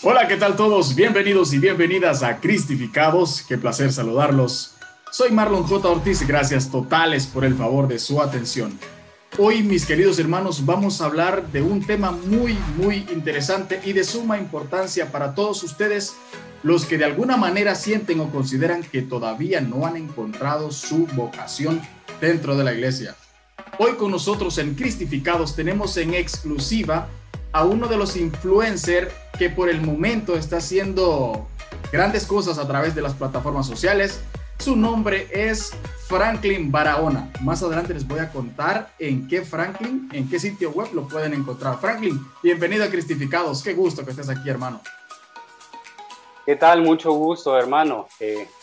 Hola, ¿qué tal todos? Bienvenidos y bienvenidas a Cristificados. Qué placer saludarlos. Soy Marlon J. Ortiz, gracias totales por el favor de su atención. Hoy, mis queridos hermanos, vamos a hablar de un tema muy interesante y de suma importancia para todos ustedes, los que de alguna manera sienten o consideran que todavía no han encontrado su vocación dentro de la iglesia. Hoy con nosotros en Cristificados tenemos en exclusiva a uno de los influencers que por el momento está haciendo grandes cosas a través de las plataformas sociales. Su nombre es Franklin Barahona. Más adelante les voy a contar en qué sitio web lo pueden encontrar. Franklin, bienvenido a Cristificados. Qué gusto que estés aquí, hermano. ¿Qué tal? Mucho gusto, hermano.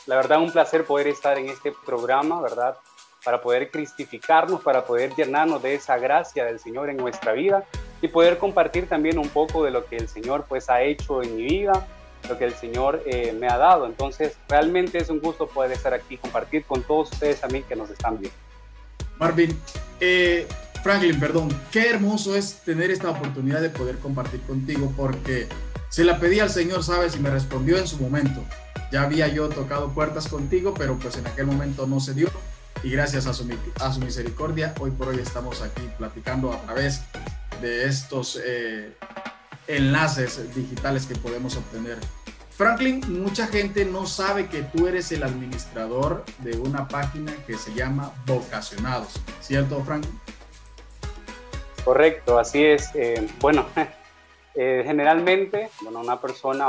La verdad, un placer poder estar en este programa, ¿verdad? Para poder cristificarnos, para poder llenarnos de esa gracia del Señor en nuestra vida y poder compartir también un poco de lo que el Señor pues ha hecho en mi vida, lo que el Señor me ha dado. Entonces, realmente es un gusto poder estar aquí, compartir con todos ustedes también que nos están viendo. Franklin, qué hermoso es tener esta oportunidad de poder compartir contigo, porque se la pedí al Señor, ¿sabes? Y me respondió en su momento. Ya había yo tocado puertas contigo, pero pues en aquel momento no se dio. Y gracias a su misericordia, hoy por hoy estamos aquí platicando a través de estos enlaces digitales que podemos obtener. Franklin, mucha gente no sabe que tú eres el administrador de una página que se llama Vocacionados, ¿cierto, Franklin? Correcto, así es. Generalmente, una persona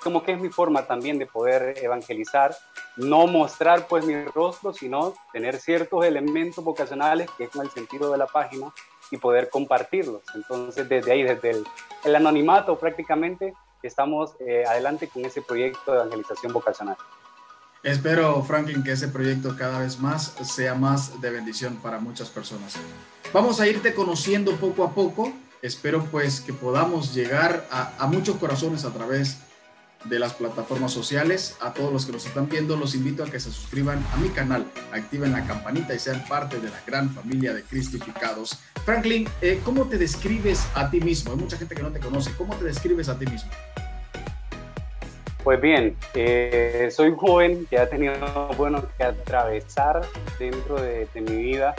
como que es mi forma también de poder evangelizar, no mostrar pues mi rostro, sino tener ciertos elementos vocacionales, que es con el sentido de la página, y poder compartirlos. Entonces, desde ahí, desde el anonimato prácticamente, estamos adelante con ese proyecto de evangelización vocacional. Espero, Franklin, que ese proyecto cada vez más sea más de bendición para muchas personas. Vamos a irte conociendo poco a poco. Espero pues que podamos llegar a muchos corazones a través de las plataformas sociales. A todos los que nos están viendo, los invito a que se suscriban a mi canal, activen la campanita y sean parte de la gran familia de Cristificados. Franklin, ¿cómo te describes a ti mismo? Hay mucha gente que no te conoce. ¿Cómo te describes a ti mismo? Pues bien, soy un joven que ha tenido que atravesar dentro de mi vida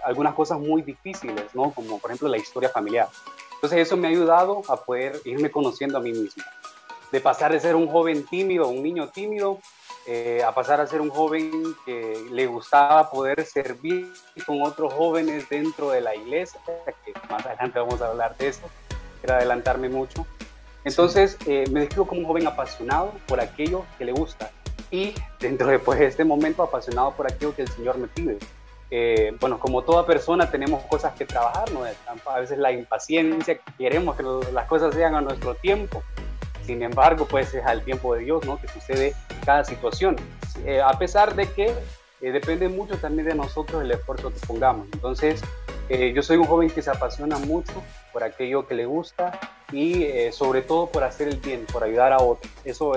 algunas cosas muy difíciles, ¿no? Como por ejemplo la historia familiar. Entonces eso me ha ayudado a poder irme conociendo a mí mismo. De pasar de ser un joven tímido, un niño tímido, a pasar a ser un joven que le gustaba poder servir con otros jóvenes dentro de la iglesia, que más adelante vamos a hablar de eso, quiero adelantarme mucho. Entonces me describo como un joven apasionado por aquello que le gusta y dentro de pues, este momento apasionado por aquello que el Señor me pide. Como toda persona tenemos cosas que trabajar, ¿no? A veces la impaciencia, queremos que las cosas sean a nuestro tiempo. Sin embargo, pues es al tiempo de Dios, ¿no? Que sucede cada situación. A pesar de que depende mucho también de nosotros el esfuerzo que pongamos. Entonces, yo soy un joven que se apasiona mucho por aquello que le gusta y sobre todo por hacer el bien, por ayudar a otros. Eso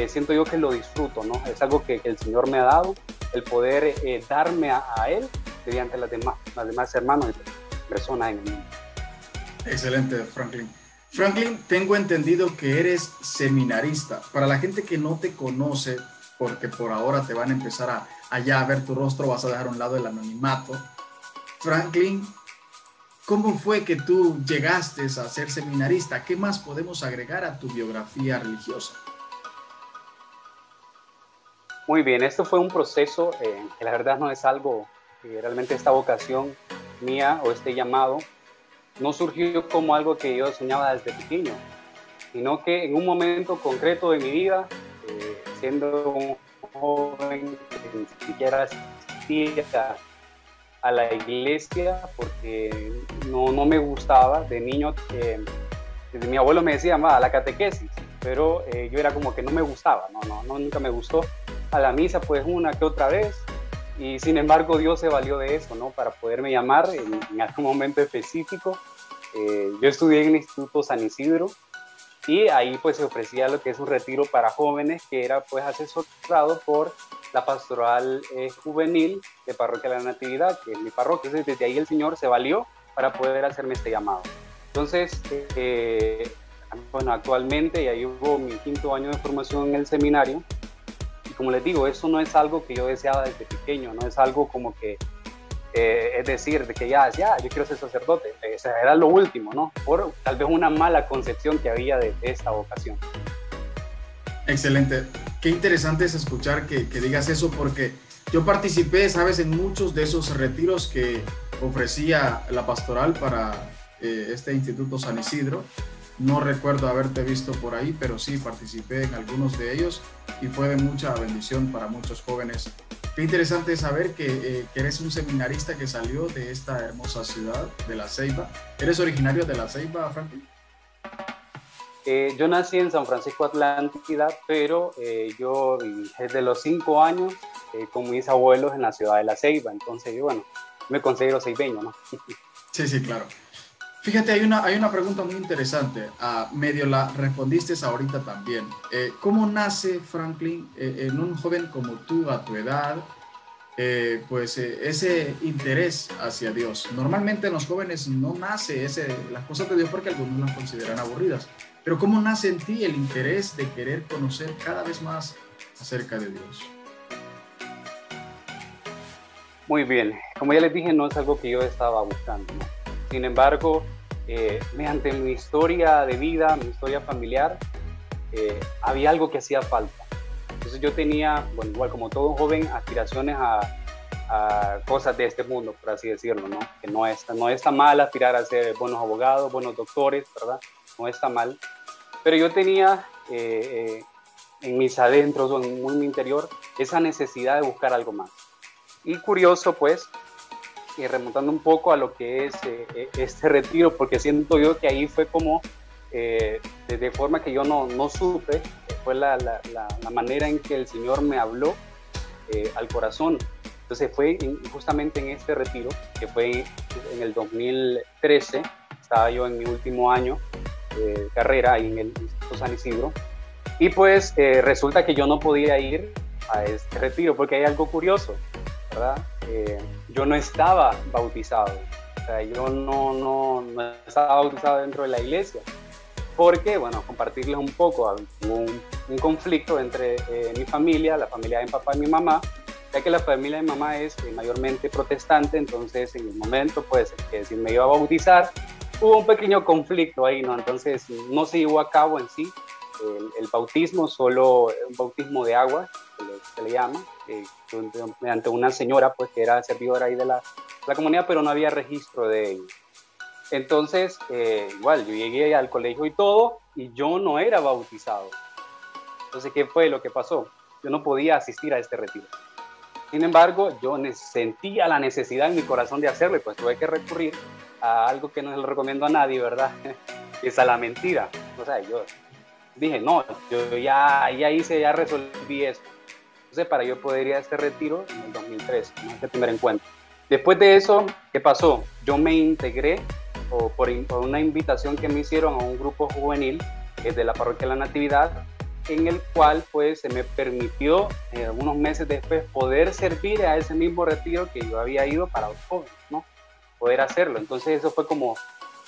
siento yo que lo disfruto, ¿no? Es algo que el Señor me ha dado, el poder darme a Él mediante las demás hermanos y personas en el mundo. Excelente, Franklin. Franklin, tengo entendido que eres seminarista. Para la gente que no te conoce, porque por ahora te van a empezar a ver tu rostro, vas a dejar a un lado el anonimato. Franklin, ¿cómo fue que tú llegaste a ser seminarista? ¿Qué más podemos agregar a tu biografía religiosa? Muy bien, esto fue un proceso que la verdad no es algo que realmente esta vocación mía o este llamado no surgió como algo que yo soñaba desde pequeño, sino que en un momento concreto de mi vida, siendo un joven que ni siquiera asistía a la iglesia porque no me gustaba, de niño, mi abuelo me decía, va a la catequesis, pero yo era como que no me gustaba, nunca me gustó. A la misa pues una que otra vez, y sin embargo Dios se valió de eso, ¿no? Para poderme llamar en algún momento específico. Yo estudié en el Instituto San Isidro y ahí pues se ofrecía lo que es un retiro para jóvenes que era pues asesorado por la pastoral juvenil de Parroquia de la Natividad, que es mi parroquia. Entonces desde ahí el Señor se valió para poder hacerme este llamado. Entonces, bueno, actualmente ya llevo mi 5.º año de formación en el seminario. Y como les digo, eso no es algo que yo deseaba desde pequeño, no es algo como que, es decir, de que ya, yo quiero ser sacerdote. Eso era lo último, ¿no? Por tal vez una mala concepción que había de esta vocación. Excelente. Qué interesante es escuchar que digas eso, porque yo participé, sabes, en muchos de esos retiros que ofrecía la pastoral para este Instituto San Isidro. No recuerdo haberte visto por ahí, pero sí participé en algunos de ellos y fue de mucha bendición para muchos jóvenes. Qué interesante saber que eres un seminarista que salió de esta hermosa ciudad de La Ceiba. ¿Eres originario de La Ceiba, Franklin? Yo nací en San Francisco Atlántida, pero yo desde los 5 años con mis abuelos en la ciudad de La Ceiba. Entonces, yo, bueno, me considero ceibeño, ¿no? Sí, sí, claro. Fíjate, hay una pregunta muy interesante. Medio la respondiste ahorita también. ¿Cómo nace, Franklin, en un joven como tú, a tu edad, ese interés hacia Dios? Normalmente en los jóvenes no nace las cosas de Dios porque algunos las consideran aburridas. Pero ¿cómo nace en ti el interés de querer conocer cada vez más acerca de Dios? Muy bien. Como ya les dije, no es algo que yo estaba buscando, ¿no? Sin embargo, mediante mi historia de vida, mi historia familiar, había algo que hacía falta. Entonces yo tenía, bueno, igual como todo joven, aspiraciones a cosas de este mundo, por así decirlo, ¿no? Que no está mal aspirar a ser buenos abogados, buenos doctores, ¿verdad? No está mal. Pero yo tenía en mis adentros o en mi interior esa necesidad de buscar algo más. Y curioso, pues, remontando un poco a lo que es este retiro, porque siento yo que ahí fue como, de forma que yo no supe, fue la manera en que el Señor me habló al corazón. Entonces fue justamente en este retiro, que fue en el 2013, estaba yo en mi último año de carrera ahí en el Instituto San Isidro, y pues resulta que yo no podía ir a este retiro, porque hay algo curioso, ¿verdad? Yo no estaba bautizado, o sea, yo no estaba bautizado dentro de la iglesia, porque, bueno, compartirles un poco, hubo un conflicto entre mi familia, la familia de mi papá y mi mamá, ya que la familia de mi mamá es mayormente protestante. Entonces en el momento, pues, que si me iba a bautizar, hubo un pequeño conflicto ahí, ¿no? Entonces no se llevó a cabo en sí el bautismo, solo un bautismo de agua, se le llama, mediante una señora, pues, que era servidora ahí de la comunidad, pero no había registro de ello. Entonces, igual, yo llegué al colegio y todo, y yo no era bautizado. Entonces, ¿qué fue lo que pasó? Yo no podía asistir a este retiro. Sin embargo, yo sentía la necesidad en mi corazón de hacerlo, y pues tuve que recurrir a algo que no se lo recomiendo a nadie, ¿verdad? Es a la mentira. O sea, yo dije, no, yo ya resolví esto. Entonces, para yo poder ir a este retiro en el 2003, ¿no? Este primer encuentro. Después de eso, ¿qué pasó? Yo me integré por una invitación que me hicieron a un grupo juvenil de la parroquia de la Natividad, en el cual, pues, se me permitió unos meses después poder servir a ese mismo retiro que yo había ido para los jóvenes, ¿no? Poder hacerlo. Entonces eso fue como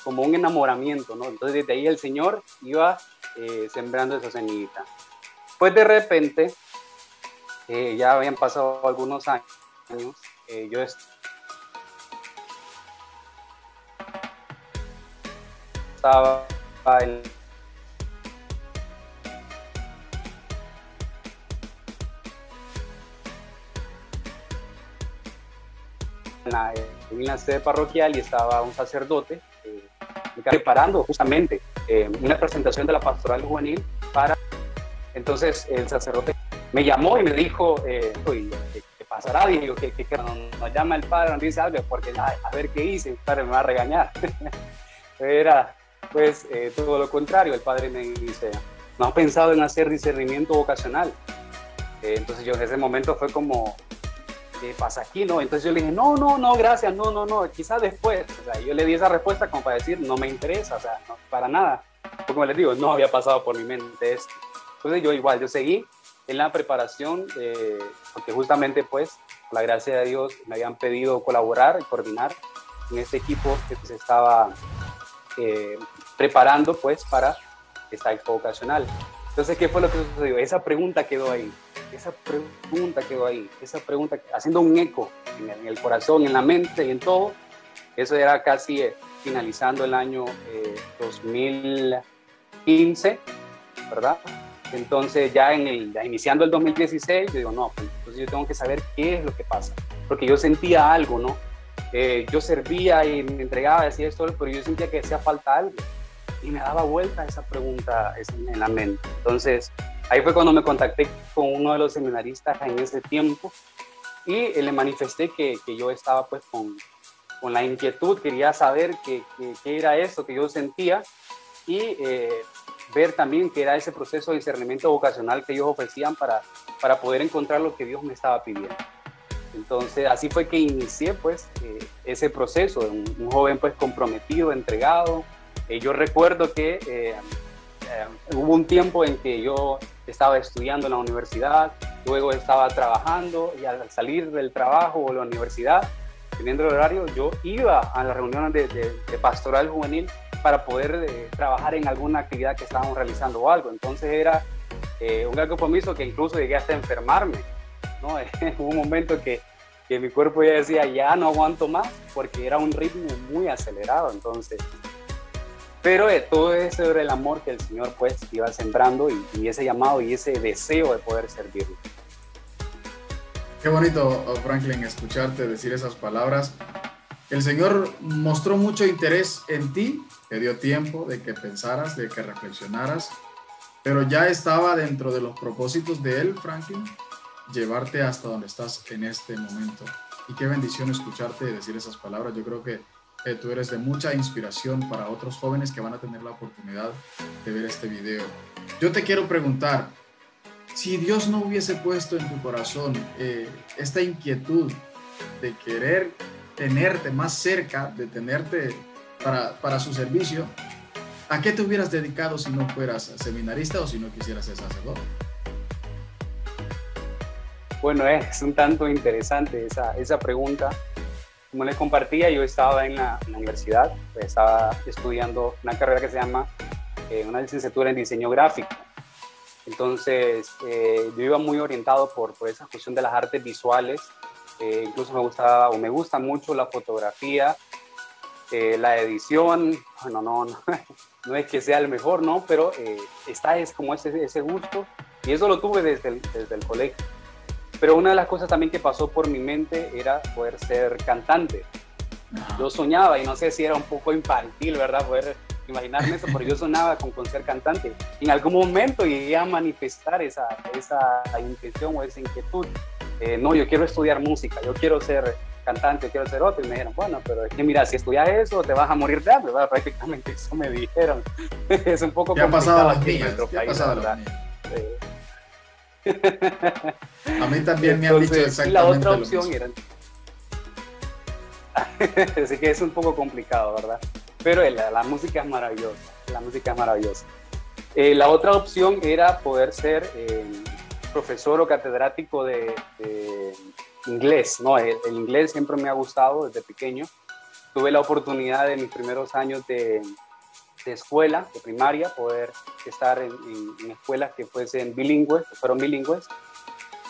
un enamoramiento, ¿no? Entonces desde ahí el Señor iba sembrando esa semillita. Pues de repente, ya habían pasado algunos años, yo estaba en la sede parroquial, y estaba un sacerdote preparando justamente una presentación de la pastoral juvenil para... Entonces el sacerdote me llamó y me dijo, ¿qué pasará? Digo, que nos llama el padre, nos dice algo, porque a ver qué hice, el padre me va a regañar. Era pues todo lo contrario. El padre me dice, ¿no has pensado en hacer discernimiento vocacional? Entonces yo en ese momento fue como, ¿qué pasa aquí, no? Entonces yo le dije, no, gracias, no, quizás después. O sea, yo le di esa respuesta como para decir, no me interesa, o sea, no, para nada. Porque, como les digo, no había pasado por mi mente esto. Entonces yo seguí en la preparación, porque justamente, pues, por la gracia de Dios, me habían pedido colaborar y coordinar en este equipo que se estaba preparando pues para esta expo vocacional. Entonces, ¿qué fue lo que sucedió? Esa pregunta quedó ahí, esa pregunta haciendo un eco en el corazón, en la mente y en todo. Eso era casi finalizando el año 2015, ¿verdad? Entonces ya iniciando el 2016, yo digo, no, pues, entonces yo tengo que saber qué es lo que pasa, porque yo sentía algo, ¿no? Yo servía y me entregaba, decía esto, pero yo sentía que hacía falta algo, y me daba vuelta esa pregunta en la mente. Entonces ahí fue cuando me contacté con uno de los seminaristas en ese tiempo, y le manifesté que yo estaba pues con la inquietud, quería saber qué era eso que yo sentía, y ver también qué era ese proceso de discernimiento vocacional que ellos ofrecían para poder encontrar lo que Dios me estaba pidiendo. Entonces así fue que inicié pues ese proceso, un joven pues comprometido, entregado. Yo recuerdo que hubo un tiempo en que yo estaba estudiando en la universidad, luego estaba trabajando, y al salir del trabajo o la universidad, teniendo el horario, yo iba a las reuniones de pastoral juvenil para poder trabajar en alguna actividad que estábamos realizando o algo. Entonces era un gran compromiso que incluso llegué hasta enfermarme, ¿no? Hubo un momento que mi cuerpo ya decía, ya no aguanto más, porque era un ritmo muy acelerado. Entonces, pero todo eso era el amor que el Señor pues iba sembrando, y ese llamado y ese deseo de poder servirlo. Qué bonito, Franklin, escucharte decir esas palabras. El Señor mostró mucho interés en ti, te dio tiempo de que pensaras, de que reflexionaras, pero ya estaba dentro de los propósitos de Él, Franklin, llevarte hasta donde estás en este momento. Y qué bendición escucharte decir esas palabras. Yo creo que tú eres de mucha inspiración para otros jóvenes que van a tener la oportunidad de ver este video. Yo te quiero preguntar, si Dios no hubiese puesto en tu corazón esta inquietud de querer tenerte más cerca, de tenerte para su servicio, ¿a qué te hubieras dedicado si no fueras seminarista o si no quisieras ser sacerdote? Bueno, es un tanto interesante esa pregunta. Como les compartía, yo estaba en la universidad, pues estaba estudiando una carrera que se llama una licenciatura en diseño gráfico. Entonces, yo iba muy orientado por esa cuestión de las artes visuales. Incluso me gusta mucho la fotografía, la edición. Bueno, no es que sea el mejor, ¿no? Pero es como ese gusto, y eso lo tuve desde el colegio. Pero una de las cosas también que pasó por mi mente era poder ser cantante. Yo soñaba, y no sé si era un poco infantil, ¿verdad?, poder imaginarme eso, pero yo soñaba con ser cantante. Y en algún momento llegué a manifestar esa intención o esa inquietud. No, yo quiero estudiar música, yo quiero ser cantante, yo quiero ser otro. Y me dijeron, bueno, pero es que mira, si estudias eso, te vas a morir de hambre, ¿verdad? Prácticamente eso me dijeron. Es un poco complicado aquí en nuestro país, ¿verdad? A mí también me han dicho exactamente la otra lo opción mismo. era... Así que es un poco complicado, ¿verdad? Pero la música es maravillosa, la música es maravillosa. La otra opción era poder ser profesor o catedrático de inglés, ¿no? El inglés siempre me ha gustado desde pequeño. Tuve la oportunidad en mis primeros años de escuela, de primaria, poder estar en escuelas que fueron bilingües,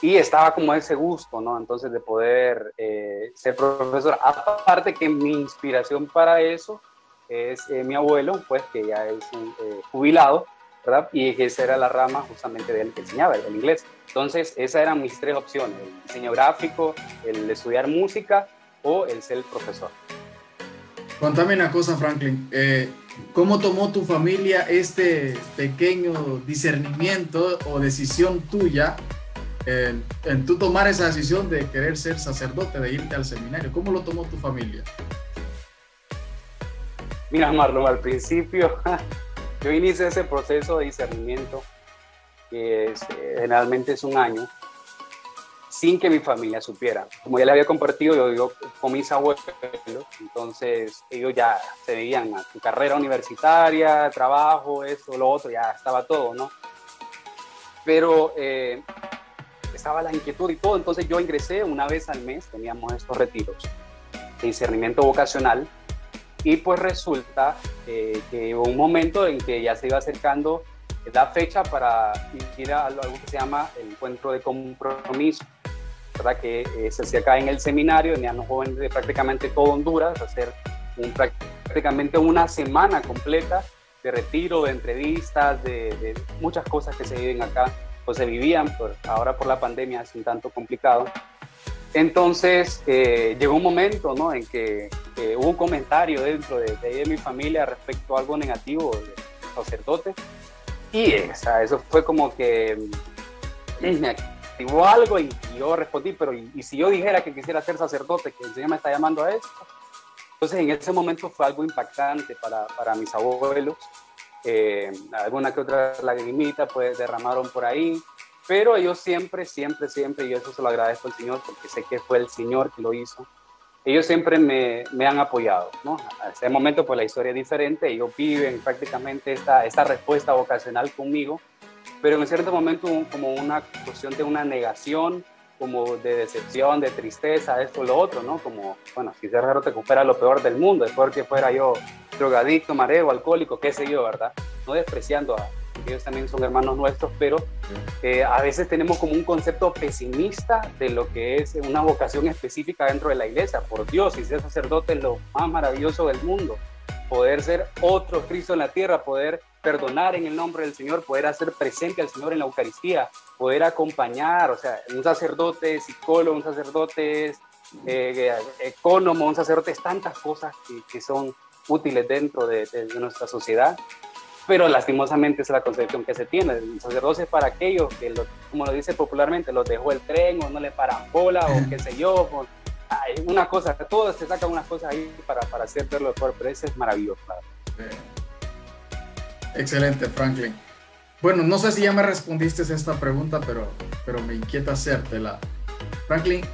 y estaba como ese gusto, ¿no? Entonces de poder ser profesor. Aparte que mi inspiración para eso es mi abuelo, pues que ya es jubilado, ¿verdad? Y esa era la rama justamente de él que enseñaba, el inglés. Entonces esas eran mis tres opciones: el diseño gráfico, el estudiar música o el ser profesor. Contame una cosa, Franklin. ¿Cómo tomó tu familia este pequeño discernimiento o decisión tuya en tú tomar esa decisión de querer ser sacerdote, de irte al seminario? ¿Cómo lo tomó tu familia? Mira, Marlon, al principio yo inicié ese proceso de discernimiento, que generalmente es un año, sin que mi familia supiera. Como ya les había compartido, yo vivo con mis abuelos, entonces ellos ya se veían a su carrera universitaria, trabajo, esto, lo otro, ya estaba todo, ¿no? Pero estaba la inquietud y todo, entonces yo ingresé una vez al mes, teníamos estos retiros de discernimiento vocacional, Y pues resulta que hubo un momento en que ya se iba acercando la fecha para ir a algo que se llama el encuentro de compromiso, ¿verdad? Que se hacía acá en el seminario, venían los jóvenes de prácticamente todo Honduras a hacer prácticamente una semana completa de retiro, de entrevistas, de muchas cosas que se viven acá, o se vivían, ahora por la pandemia es un tanto complicado. Entonces llegó un momento, ¿no?, en que hubo un comentario dentro de mi familia respecto a algo negativo del sacerdote, y eso fue como que me activó algo y yo respondí, pero ¿y si yo dijera que quisiera ser sacerdote, que el Señor me está llamando a esto? Entonces en ese momento fue algo impactante para mis abuelos. Alguna que otra lagrimita pues derramaron por ahí, pero ellos siempre, y eso se lo agradezco al Señor porque sé que fue el Señor que lo hizo, ellos siempre me han apoyado, ¿no? A ese momento pues la historia es diferente, ellos viven prácticamente esta respuesta vocacional conmigo, pero en cierto momento como una cuestión de una negación, como de decepción, de tristeza, esto, lo otro, ¿no? Como, bueno, si sacerdote que fuera lo peor del mundo, es peor que fuera yo drogadicto, mareo, alcohólico, qué sé yo, ¿verdad? No despreciando a ellos, también son hermanos nuestros, pero a veces tenemos como un concepto pesimista de lo que es una vocación específica dentro de la iglesia. Por Dios, si ser sacerdote es lo más maravilloso del mundo, poder ser otro Cristo en la tierra, poder perdonar en el nombre del Señor, poder hacer presente al Señor en la Eucaristía, poder acompañar, o sea, un sacerdote psicólogo, un sacerdote ecónomo, un sacerdote es tantas cosas que son útiles dentro de nuestra sociedad, pero lastimosamente es la concepción que se tiene. El sacerdocio es para aquellos que, como lo dice popularmente, los dejó el tren o no le paran bola o qué sé yo, hay una cosa, todos se sacan unas cosas ahí para hacer verlo mejor, pero eso es maravilloso. Claro. Excelente, Franklin. Bueno, no sé si ya me respondiste esta pregunta, pero me inquieta hacértela. Franklin,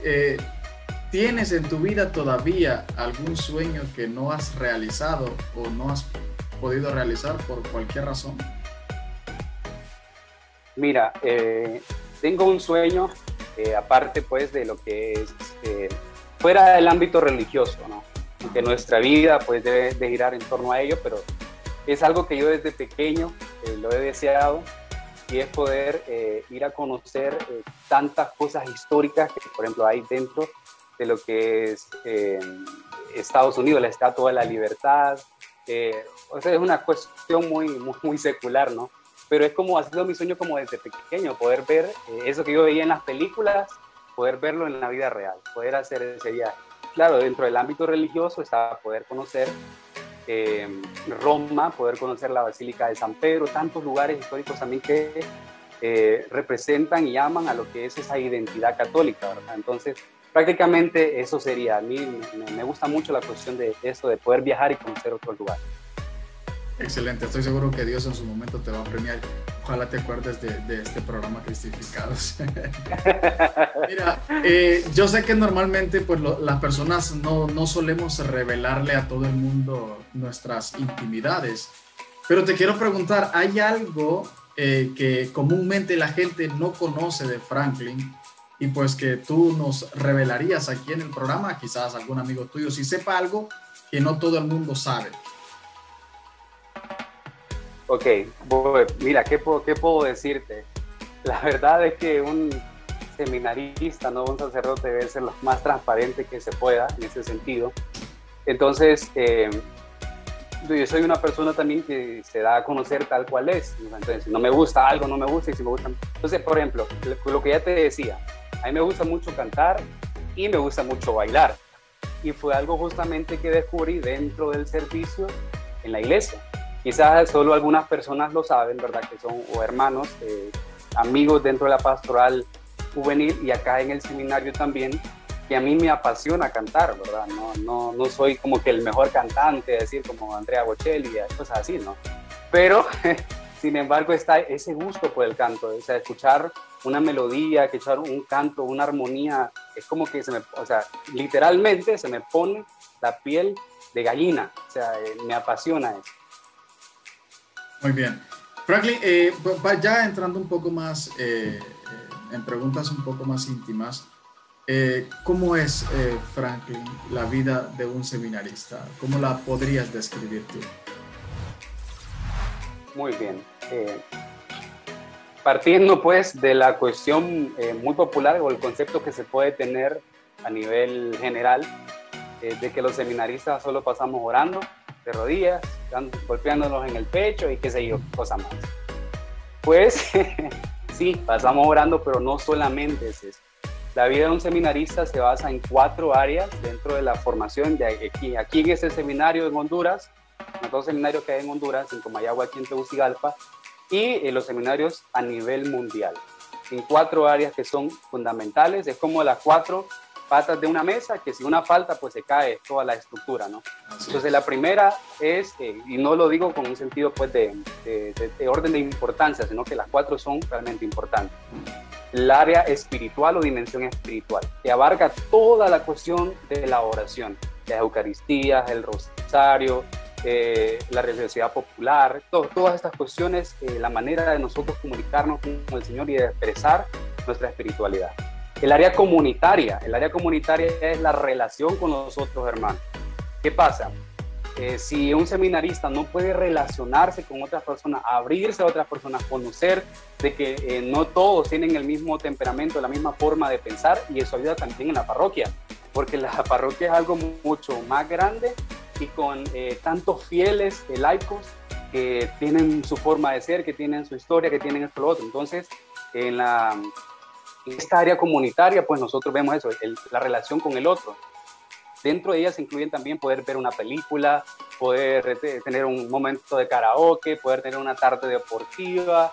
¿tienes en tu vida todavía algún sueño que no has realizado o no has podido realizar por cualquier razón? Mira, tengo un sueño, aparte pues de lo que es fuera del ámbito religioso, ¿no? Que nuestra vida pues debe de girar en torno a ello, pero es algo que yo desde pequeño lo he deseado, y es poder ir a conocer tantas cosas históricas que, por ejemplo, hay dentro de lo que es Estados Unidos, la Estatua de la Libertad. O sea, es una cuestión muy secular, ¿no? Pero es como, ha sido mi sueño como desde pequeño, poder ver eso que yo veía en las películas, poder verlo en la vida real, poder hacer ese viaje. Claro, dentro del ámbito religioso está poder conocer Roma, poder conocer la Basílica de San Pedro, tantos lugares históricos también que representan y aman a lo que es esa identidad católica, ¿verdad? Entonces, prácticamente eso sería. A mí me gusta mucho la cuestión de eso, de poder viajar y conocer otros lugares. Excelente, estoy seguro que Dios en su momento te va a premiar. Ojalá te acuerdes de este programa Cristificados. Mira, yo sé que normalmente pues, las personas no solemos revelarle a todo el mundo nuestras intimidades, pero te quiero preguntar, ¿hay algo que comúnmente la gente no conoce de Franklin y pues que tú nos revelarías aquí en el programa? Quizás algún amigo tuyo si sepa algo que no todo el mundo sabe. Ok, bueno, mira, ¿qué puedo decirte? La verdad es que un seminarista, no un sacerdote, debe ser lo más transparente que se pueda en ese sentido. Entonces, yo soy una persona también que se da a conocer tal cual es. Entonces, si no me gusta algo, no me gusta, y si me gusta... Entonces, por ejemplo, lo que ya te decía, a mí me gusta mucho cantar y me gusta mucho bailar. Y fue algo justamente que descubrí dentro del servicio en la iglesia. Quizás solo algunas personas lo saben, ¿verdad? Que son o hermanos, amigos dentro de la pastoral juvenil y acá en el seminario también, que a mí me apasiona cantar, ¿verdad? No soy como que el mejor cantante, decir como Andrea Bocelli, cosas así, ¿no? Pero, sin embargo, está ese gusto por el canto, o sea, escuchar una melodía, escuchar un canto, una armonía, es como que literalmente se me pone la piel de gallina, o sea, me apasiona eso. Muy bien. Franklin, ya entrando un poco más en preguntas un poco más íntimas, ¿Cómo es, Franklin, la vida de un seminarista? ¿Cómo la podrías describir tú? Muy bien. Partiendo pues de la cuestión muy popular o el concepto que se puede tener a nivel general, de que los seminaristas solo pasamos orando de rodillas, golpeándonos en el pecho y qué sé yo, cosa más. Pues sí, pasamos orando, pero no solamente es eso. La vida de un seminarista se basa en 4 áreas dentro de la formación de aquí en este seminario en Honduras, los 2 seminarios que hay en Honduras, en Comayagua, aquí en Tegucigalpa, y los seminarios a nivel mundial, en 4 áreas que son fundamentales. Es como las 4 patas de una mesa, que si una falta, pues se cae toda la estructura, ¿no? Entonces la primera es, y no lo digo con un sentido pues de orden de importancia, sino que las 4 son realmente importantes. El área espiritual o dimensión espiritual, que abarca toda la cuestión de la oración, las Eucaristías, el rosario, la religiosidad popular, todas estas cuestiones, la manera de nosotros comunicarnos con el Señor y de expresar nuestra espiritualidad. El área comunitaria es la relación con los otros hermanos. ¿Qué pasa? Si un seminarista no puede relacionarse con otras personas, abrirse a otras personas, conocer de que no todos tienen el mismo temperamento, la misma forma de pensar, y eso ayuda también en la parroquia, porque la parroquia es algo mucho más grande y con tantos fieles laicos que tienen su forma de ser, que tienen su historia, que tienen esto lo otro. Entonces, en esta área comunitaria, pues nosotros vemos eso, la relación con el otro. Dentro de ellas se incluyen también poder ver una película, poder tener un momento de karaoke, poder tener una tarde deportiva,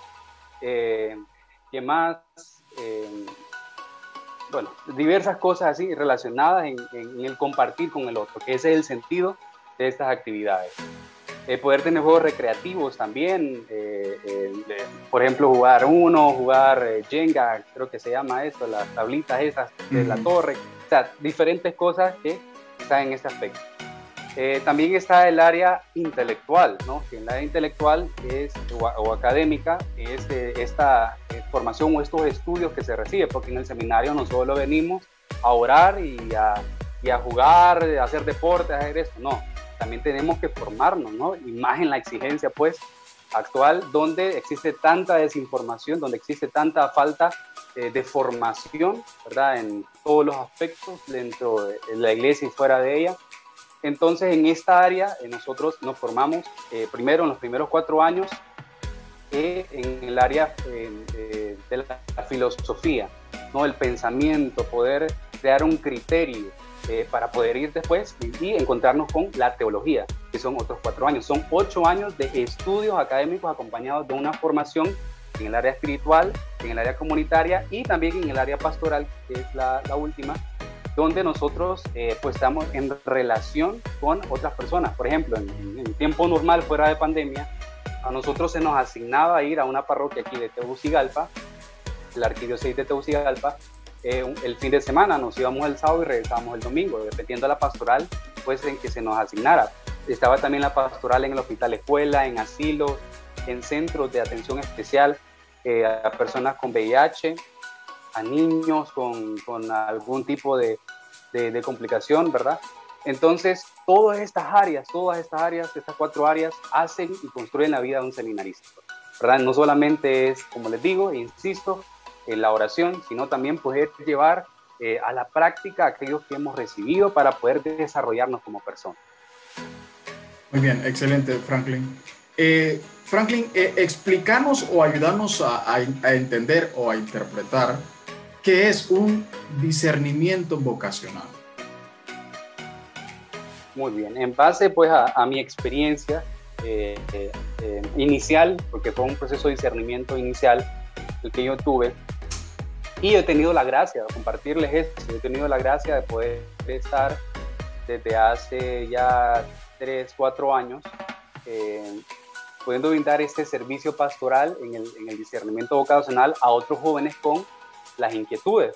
¿qué más? Bueno, diversas cosas así relacionadas en el compartir con el otro, que ese es el sentido de estas actividades. Poder tener juegos recreativos también, por ejemplo, jugar Jenga, creo que se llama eso, las tablitas esas de la torre, o sea, diferentes cosas que están en este aspecto. También está el área intelectual, ¿no? Que en el área intelectual o académica es esta formación o estos estudios que se recibe, porque en el seminario no solo venimos a orar y a jugar, a hacer deporte, a hacer esto, no. También tenemos que formarnos, ¿no? Y más en la exigencia, pues, actual, donde existe tanta desinformación, donde existe tanta falta de formación, ¿verdad? En todos los aspectos, dentro de la iglesia y fuera de ella. Entonces, en esta área, nosotros nos formamos primero, en los primeros 4 años, en el área de la filosofía, ¿no? El pensamiento, poder crear un criterio, para poder ir después y encontrarnos con la teología, que son otros 4 años. Son 8 años de estudios académicos acompañados de una formación en el área espiritual, en el área comunitaria y también en el área pastoral, que es la última, donde nosotros pues estamos en relación con otras personas. Por ejemplo, en tiempo normal, fuera de pandemia, a nosotros se nos asignaba ir a una parroquia aquí de Tegucigalpa, la arquidiócesis de Tegucigalpa. El fin de semana nos íbamos el sábado y regresábamos el domingo, dependiendo de la pastoral pues en que se nos asignara. Estaba también la pastoral en el hospital escuela, en asilos, en centros de atención especial a personas con VIH, a niños con algún tipo de complicación, ¿verdad? Entonces, todas estas áreas, estas 4 áreas, hacen y construyen la vida de un seminarista, ¿verdad? No solamente es, como les digo e insisto, la oración, sino también poder llevar a la práctica aquellos que hemos recibido para poder desarrollarnos como personas. Muy bien, excelente, Franklin. Franklin, explícanos o ayúdanos a entender o a interpretar qué es un discernimiento vocacional. Muy bien, en base pues a mi experiencia inicial, porque fue un proceso de discernimiento inicial el que yo tuve, y he tenido la gracia de compartirles esto. He tenido la gracia de poder estar desde hace ya 3-4 años pudiendo brindar este servicio pastoral en el discernimiento vocacional a otros jóvenes con las inquietudes.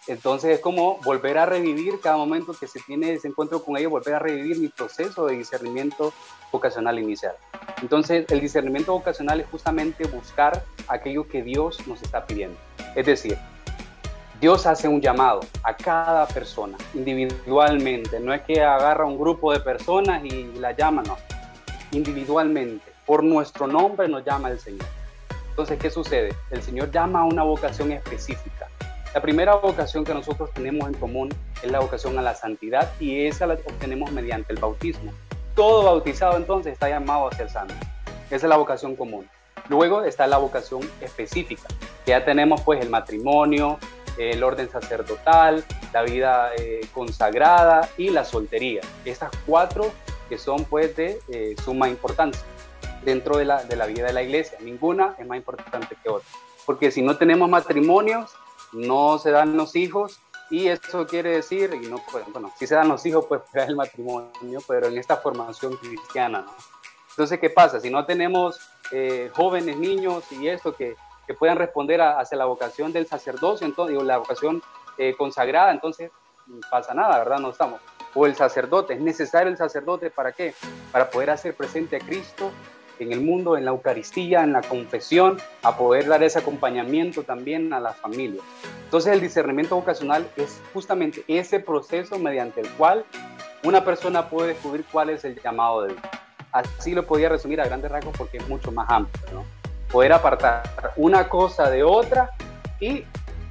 Entonces es como volver a revivir cada momento que se tiene ese encuentro con ellos, volver a revivir mi proceso de discernimiento vocacional inicial. Entonces el discernimiento vocacional es justamente buscar aquello que Dios nos está pidiendo. Es decir, Dios hace un llamado a cada persona individualmente. No es que agarra un grupo de personas y la llama, no. Individualmente, por nuestro nombre nos llama el Señor. Entonces, ¿qué sucede? El Señor llama a una vocación específica. La primera vocación que nosotros tenemos en común es la vocación a la santidad, y esa la obtenemos mediante el bautismo. Todo bautizado entonces está llamado a ser santo. Esa es la vocación común. Luego está la vocación específica, que ya tenemos pues el matrimonio, el orden sacerdotal, la vida consagrada y la soltería. Estas 4 que son pues de suma importancia dentro de la vida de la iglesia. Ninguna es más importante que otra, porque si no tenemos matrimonios, no se dan los hijos, y eso quiere decir, y no, bueno, si se dan los hijos, pues el matrimonio, pero en esta formación cristiana, ¿no? Entonces, ¿qué pasa? Si no tenemos jóvenes, niños y esto que puedan responder hacia la vocación del sacerdocio, entonces, digo, la vocación consagrada, entonces no pasa nada, ¿verdad? No estamos. O el sacerdote, ¿es necesario el sacerdote para qué? Para poder hacer presente a Cristo en el mundo, en la Eucaristía, en la confesión, a poder dar ese acompañamiento también a las familias. Entonces, el discernimiento vocacional es justamente ese proceso mediante el cual una persona puede descubrir cuál es el llamado de Dios. Así lo podía resumir a grandes rasgos, porque es mucho más amplio, ¿no? Poder apartar una cosa de otra y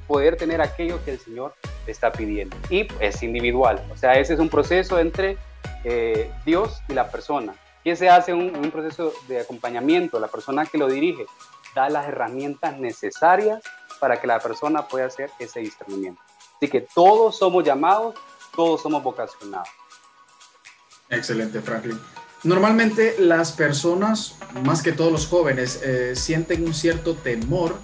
poder tener aquello que el Señor te está pidiendo. Y es individual, o sea, ese es un proceso entre Dios y la persona. ¿Qué se hace un proceso de acompañamiento? La persona que lo dirige da las herramientas necesarias para que la persona pueda hacer ese discernimiento. Así que todos somos llamados, todos somos vocacionados. Excelente, Franklin. Normalmente las personas, más que todos los jóvenes, sienten un cierto temor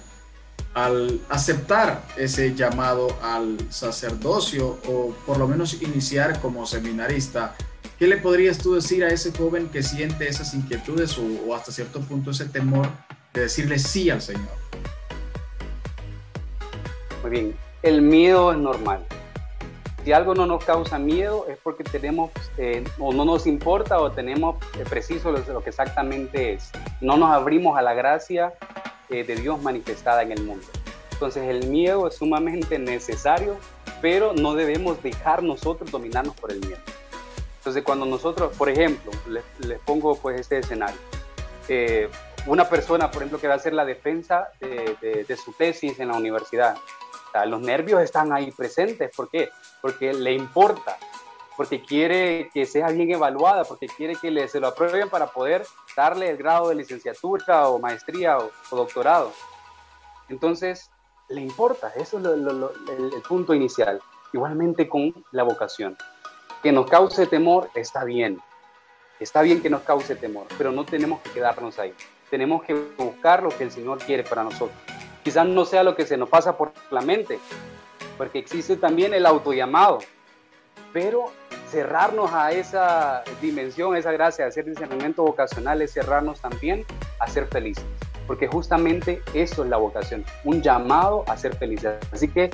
al aceptar ese llamado al sacerdocio, o por lo menos iniciar como seminarista. ¿Qué le podrías tú decir a ese joven que siente esas inquietudes o hasta cierto punto ese temor de decirle sí al Señor? Muy bien, el miedo es normal. Si algo no nos causa miedo es porque tenemos o no nos importa, o tenemos preciso lo que exactamente es. No nos abrimos a la gracia de Dios manifestada en el mundo. Entonces el miedo es sumamente necesario, pero no debemos dejar nosotros dominarnos por el miedo. Entonces, cuando nosotros, por ejemplo, les pongo pues este escenario, una persona, por ejemplo, que va a hacer la defensa de su tesis en la universidad, o sea, los nervios están ahí presentes. ¿Por qué? Porque le importa, porque quiere que sea bien evaluada, porque quiere que se lo aprueben para poder darle el grado de licenciatura o maestría o doctorado. Entonces, le importa, eso es el punto inicial. Igualmente con la vocación. Que nos cause temor, está bien que nos cause temor, pero no tenemos que quedarnos ahí. Tenemos que buscar lo que el Señor quiere para nosotros. Quizás no sea lo que se nos pasa por la mente, porque existe también el autollamado, pero cerrarnos a esa dimensión, a esa gracia de hacer discernimiento vocacional, es cerrarnos también a ser felices, porque justamente eso es la vocación, un llamado a ser felices. Así que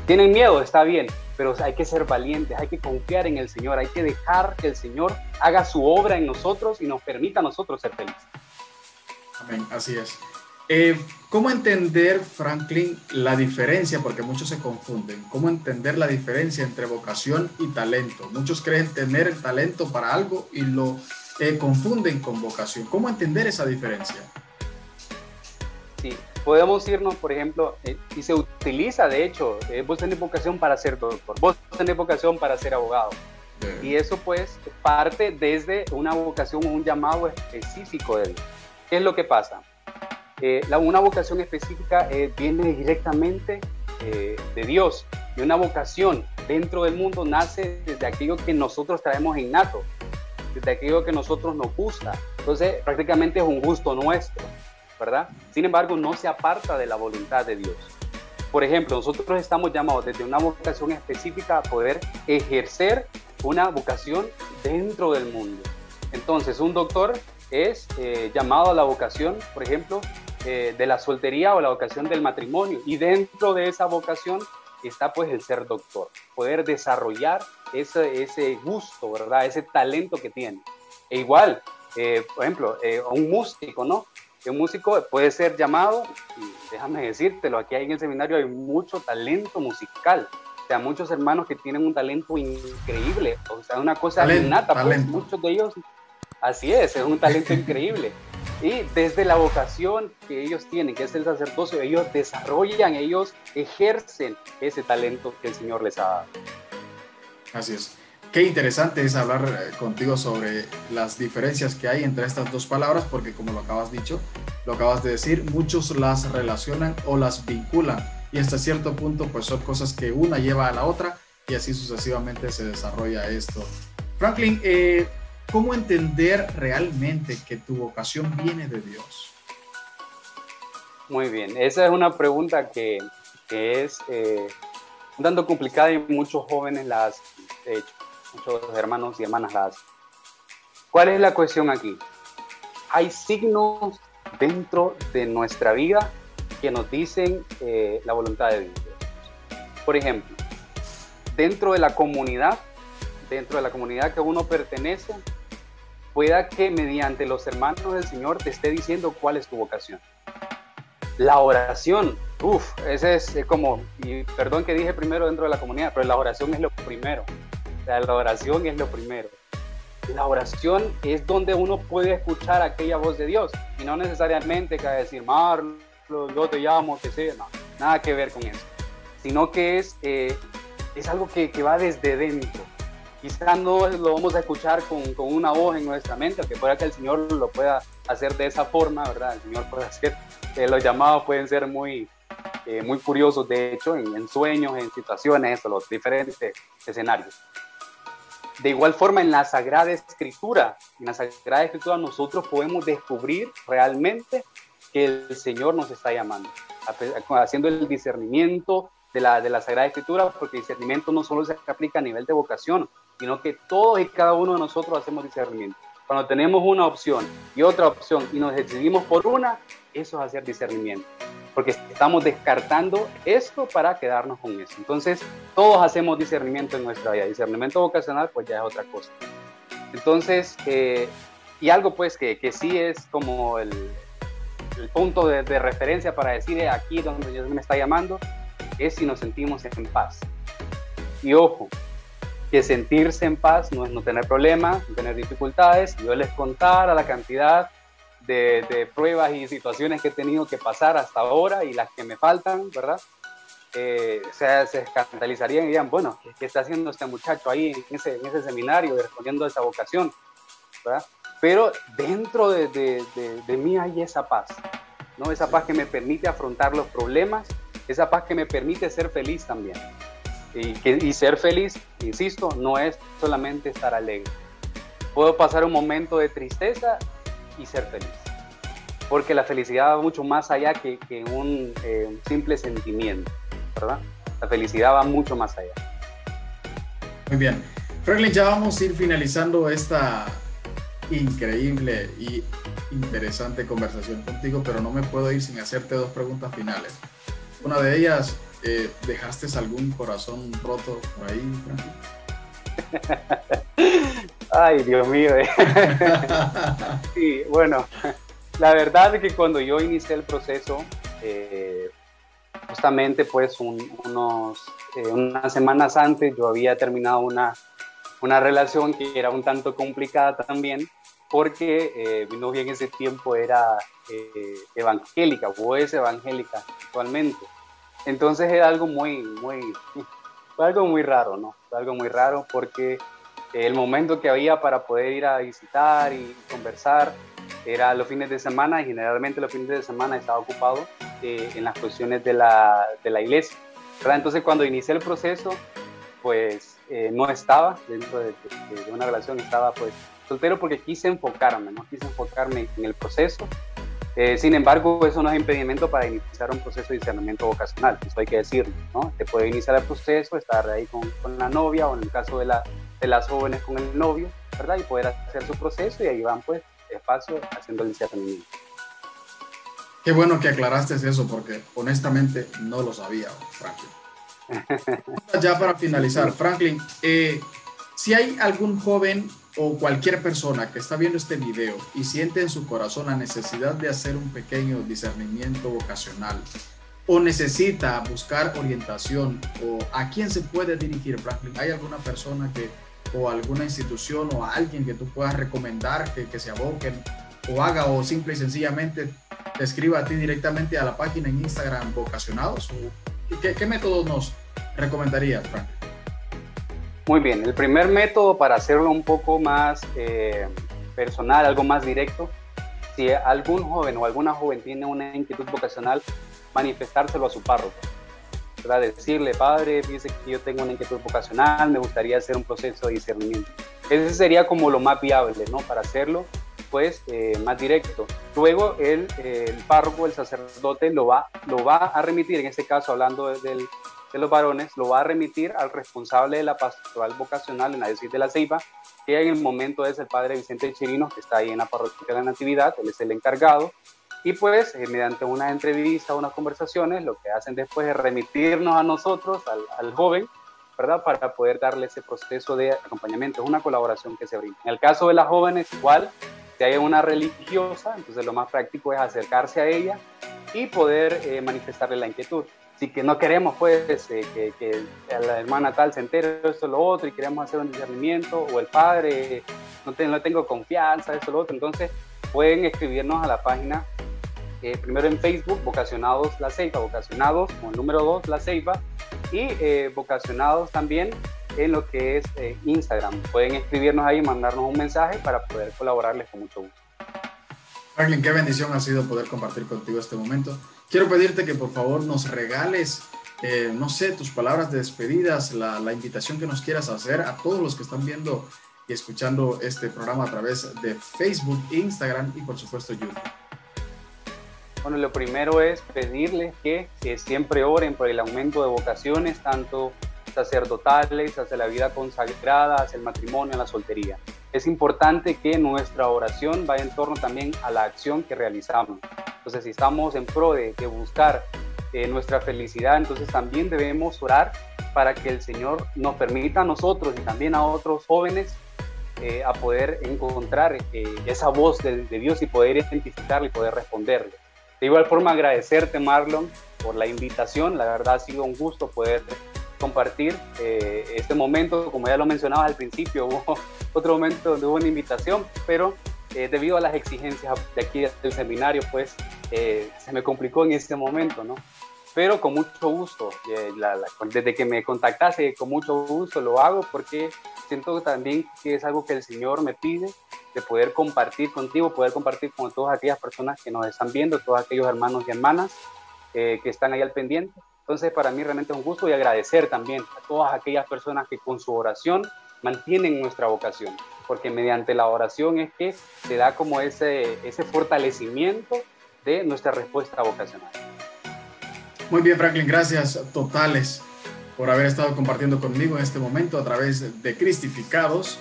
tienen miedo, está bien, pero hay que ser valientes, hay que confiar en el Señor, hay que dejar que el Señor haga su obra en nosotros y nos permita a nosotros ser felices. Amén, así es. ¿Cómo entender, Franklin, la diferencia? Porque muchos se confunden. ¿Cómo entender la diferencia entre vocación y talento? Muchos creen tener el talento para algo y lo confunden con vocación. ¿Cómo entender esa diferencia? Sí, podemos irnos, por ejemplo, y se utiliza, de hecho, vos tenés vocación para ser doctor, vos tenés vocación para ser abogado. Y eso pues parte desde una vocación o un llamado específico de Dios. ¿Qué es lo que pasa? Una vocación específica viene directamente de Dios, y una vocación dentro del mundo nace desde aquello que nosotros traemos innato, desde aquello que a nosotros nos gusta. Entonces prácticamente es un gusto nuestro, ¿verdad? Sin embargo, no se aparta de la voluntad de Dios. Por ejemplo, nosotros estamos llamados desde una vocación específica a poder ejercer una vocación dentro del mundo. Entonces, un doctor es llamado a la vocación, por ejemplo, de la soltería o la vocación del matrimonio, y dentro de esa vocación está pues el ser doctor, poder desarrollar ese gusto, ¿verdad? Ese talento que tiene. E igual, por ejemplo, un músico, ¿no? Un músico puede ser llamado déjame decírtelo, aquí en el seminario hay mucho talento musical. O sea, muchos hermanos que tienen un talento increíble, o sea, una cosa innata, pues muchos de ellos, así es un talento increíble. Y desde la vocación que ellos tienen, que es el sacerdocio, ellos desarrollan, ellos ejercen ese talento que el Señor les ha dado. Así es. Qué interesante es hablar contigo sobre las diferencias que hay entre estas dos palabras, porque como lo acabas de decir, muchos las relacionan o las vinculan, y hasta cierto punto pues son cosas que una lleva a la otra y así sucesivamente se desarrolla esto. Franklin, ¿cómo entender realmente que tu vocación viene de Dios? Muy bien, esa es una pregunta que es un tanto complicada y muchos jóvenes la hacen, de hecho, muchos hermanos y hermanas la hacen. ¿Cuál es la cuestión aquí? Hay signos dentro de nuestra vida que nos dicen la voluntad de Dios. Por ejemplo, dentro de la comunidad que uno pertenece, pueda que mediante los hermanos del Señor te esté diciendo cuál es tu vocación. La oración, ese es como, y perdón que dije primero dentro de la comunidad, pero la oración es lo primero. O sea, la oración es lo primero. La oración es donde uno puede escuchar aquella voz de Dios, y no necesariamente que decir, Marlon, yo te llamo, que sea, no, nada que ver con eso, sino que es algo que va desde dentro. Quizás no lo vamos a escuchar con una voz en nuestra mente, aunque pueda que el Señor lo pueda hacer de esa forma, ¿verdad? El Señor puede hacer, los llamados pueden ser muy curiosos, de hecho, en sueños, en situaciones, en los diferentes escenarios. De igual forma, en la Sagrada Escritura nosotros podemos descubrir realmente que el Señor nos está llamando, haciendo el discernimiento de la Sagrada Escritura, porque el discernimiento no solo se aplica a nivel de vocación, sino que todos y cada uno de nosotros hacemos discernimiento. Cuando tenemos una opción y otra opción y nos decidimos por una, eso es hacer discernimiento, porque estamos descartando esto para quedarnos con eso. Entonces, todos hacemos discernimiento en nuestra vida. Discernimiento vocacional, pues ya es otra cosa. Entonces, y algo pues que sí es como el punto de referencia para decir aquí donde Dios me está llamando, es si nos sentimos en paz. Y ojo, que sentirse en paz no es no tener problemas, no tener dificultades. Yo les contara la cantidad de pruebas y situaciones que he tenido que pasar hasta ahora y las que me faltan, ¿verdad? Se escandalizarían y dirían, bueno, ¿qué está haciendo este muchacho ahí en ese seminario respondiendo a esa vocación? ¿Verdad? Pero dentro de mí hay esa paz, ¿no? Esa paz que me permite afrontar los problemas, esa paz que me permite ser feliz también. Y ser feliz, insisto, no es solamente estar alegre. Puedo pasar un momento de tristeza y ser feliz, porque la felicidad va mucho más allá que un simple sentimiento, ¿verdad? La felicidad va mucho más allá. Muy bien. Franklin, ya vamos a ir finalizando esta increíble y interesante conversación contigo, pero no me puedo ir sin hacerte dos preguntas finales. Una de ellas, ¿dejaste algún corazón roto por ahí, Franklin? Ay, Dios mío. Sí, bueno, la verdad es que cuando yo inicié el proceso, justamente pues unas semanas antes yo había terminado una relación que era un tanto complicada también, porque mi novia en ese tiempo era evangélica, o es evangélica actualmente. Entonces era algo fue algo muy raro, ¿no? Fue algo muy raro porque el momento que había para poder ir a visitar y conversar era los fines de semana, y generalmente los fines de semana estaba ocupado en las cuestiones de la iglesia, ¿verdad? Entonces cuando inicié el proceso, pues no estaba dentro de una relación, estaba pues soltero porque quise enfocarme en el proceso. Sin embargo, eso no es impedimento para iniciar un proceso de discernimiento vocacional, eso hay que decirlo, ¿no? Te puede iniciar el proceso, estar ahí con la novia, o en el caso de las jóvenes con el novio, ¿verdad? Y poder hacer su proceso, y ahí van pues despacio haciendo el discernimiento. Qué bueno que aclaraste eso, porque honestamente no lo sabía, Franklin. Ya para finalizar, Franklin, si hay algún joven o cualquier persona que está viendo este video y siente en su corazón la necesidad de hacer un pequeño discernimiento vocacional o necesita buscar orientación, o a quién se puede dirigir, Franklin? ¿Hay alguna persona o alguna institución o alguien que tú puedas recomendar que se aboquen o haga, o simple y sencillamente te escriba a ti directamente a la página en Instagram Vocacionados? ¿Qué métodos nos recomendarías, Franklin? Muy bien, el primer método, para hacerlo un poco más personal, algo más directo, si algún joven o alguna joven tiene una inquietud vocacional, manifestárselo a su párroco, ¿verdad? Decirle: padre, fíjese que yo tengo una inquietud vocacional, me gustaría hacer un proceso de discernimiento. Ese sería como lo más viable, ¿no? Para hacerlo, pues, más directo. Luego el párroco, el sacerdote, lo va a remitir, en este caso hablando de los varones, lo va a remitir al responsable de la pastoral vocacional en la diócesis de La Ceiba, que en el momento es el padre Vicente Chirino, que está ahí en la parroquia de la Natividad. Él es el encargado, y pues mediante una entrevista, unas conversaciones, lo que hacen después es remitirnos a nosotros, al joven, ¿verdad? Para poder darle ese proceso de acompañamiento. Es una colaboración que se brinda. En el caso de las jóvenes, igual, si hay una religiosa, entonces lo más práctico es acercarse a ella y poder manifestarle la inquietud. Si que no queremos, pues, que la hermana tal se entere de esto o lo otro, y queremos hacer un discernimiento, o el padre, no tengo confianza, esto o lo otro, entonces pueden escribirnos a la página, primero en Facebook, Vocacionados La Ceiba, Vocacionados con el número 2 La Ceiba, y Vocacionados también en lo que es Instagram. Pueden escribirnos ahí y mandarnos un mensaje para poder colaborarles con mucho gusto. Franklin, qué bendición ha sido poder compartir contigo este momento. Quiero pedirte que por favor nos regales, no sé, tus palabras de despedidas, la invitación que nos quieras hacer a todos los que están viendo y escuchando este programa a través de Facebook, Instagram y por supuesto YouTube. Bueno, lo primero es pedirles que siempre oren por el aumento de vocaciones, tanto sacerdotales, hacia la vida consagrada, hacia el matrimonio, a la soltería. Es importante que nuestra oración vaya en torno también a la acción que realizamos. Entonces, si estamos en pro de buscar nuestra felicidad, entonces también debemos orar para que el Señor nos permita a nosotros y también a otros jóvenes a poder encontrar esa voz de Dios y poder identificarla y poder responderle. De igual forma, agradecerte, Marlon, por la invitación. La verdad ha sido un gusto poder compartir este momento. Como ya lo mencionabas al principio, hubo otro momento donde hubo una invitación, pero debido a las exigencias de aquí del seminario, pues se me complicó en este momento, ¿no? Pero con mucho gusto, desde que me contactaste, con mucho gusto lo hago, porque siento también que es algo que el Señor me pide, de poder compartir contigo, poder compartir con todas aquellas personas que nos están viendo, todos aquellos hermanos y hermanas que están ahí al pendiente. Entonces, para mí realmente es un gusto, y agradecer también a todas aquellas personas que con su oración mantienen nuestra vocación, porque mediante la oración es que se da como ese fortalecimiento de nuestra respuesta vocacional. Muy bien, Franklin, gracias totales por haber estado compartiendo conmigo en este momento a través de Cristificados.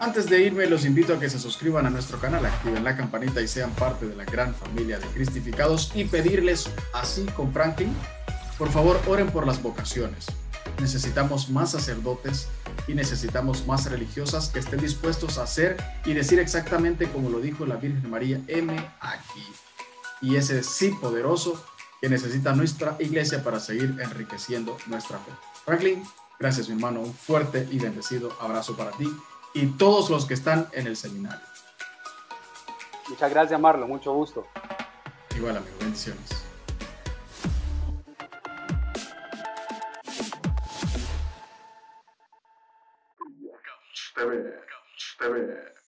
Antes de irme, los invito a que se suscriban a nuestro canal, activen la campanita y sean parte de la gran familia de Cristificados, y pedirles, así con Franklin, por favor, oren por las vocaciones. Necesitamos más sacerdotes y necesitamos más religiosas que estén dispuestos a hacer y decir exactamente como lo dijo la Virgen María: heme aquí. Y ese sí poderoso que necesita nuestra iglesia para seguir enriqueciendo nuestra fe. Franklin, gracias, mi hermano. Un fuerte y bendecido abrazo para ti y todos los que están en el seminario. Muchas gracias, Marlon. Mucho gusto. Igual, amigo. Bendiciones. TV.